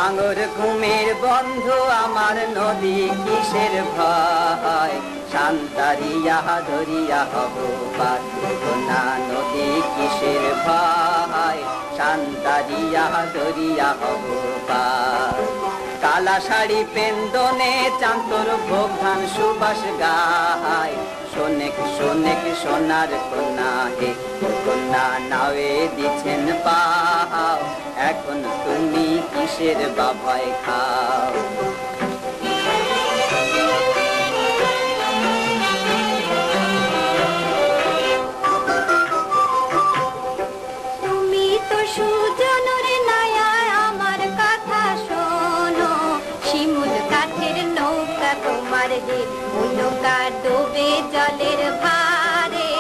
ভাঙর ঘুমের বন্ধ আমার নদী কিসের ভয়, শান্তারিয়া ধরিয়া হব পার, না নদী কিসের ভয়, শান্তারিয়া ধরিয়া হব পার। কালা শাড়ি পেন্দনে চান্তর ভোগ ধান সুবাস গায়, শোনেক শোনেক সোনার কন্যা হে কন্যা নাওয়ে দিছেন পাও, এখন তুমি কিসের বাভায় খাও। তুমি তো সুজনের নায়া আমার কথা শোনো, শিমুল কাঠের নৌকা তোমার হে, নৌকা ডোবে জলের ভারে,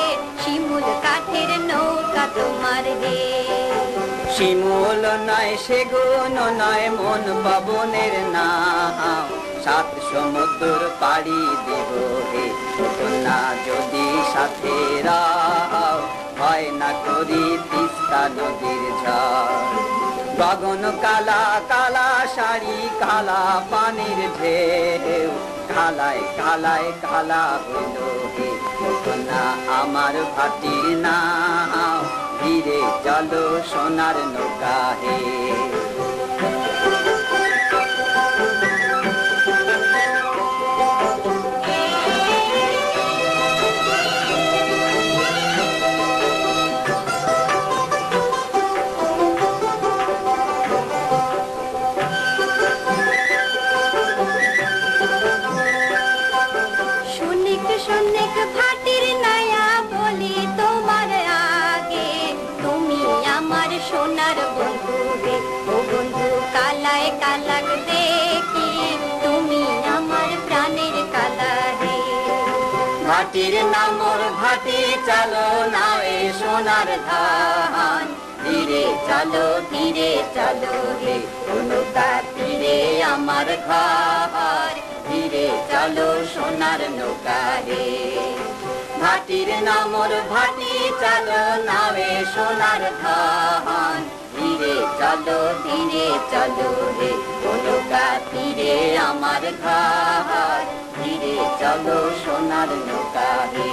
শিমুল কাঠের নৌকা তোমার হে। শিমুল নয় সেগুন নয় মন পবনের নাও, সাত সমুদ্র পাড়ি দেব হে কন্যা যদি সাথে রাও, হয় না করি তিস্তা নদীর ঝড়। গগন কালা কালা শাড়ি কালা পানির ঢেউ, কালায় কালায় কালা হইল হে কন্যা আমার ভাটির নাও, ধীরে চলো সোনার নৌকা হে। শোনেক শোনেক ভাটির নায়া বলি তোমার আগে, তুমি আমার সোনার বন্ধু হে ও বন্ধু, কালায় কালাক দেখি তুমি আমার প্রাণের কালা হে। ভাটির নামর ভাটি চলো নাওয়ে সোনার ধান, ধীরে চলো হে নৌকা তীরে আমার ঘর, ধীরে চলো সোনার নৌকা হে। ভাটির নামর ভাটি চলো নাওয়ে সোনার ধান, ধীরে চলো হে নৌকা তীরে আমার ঘর, ধীরে চলো সোনার নৌকা হে।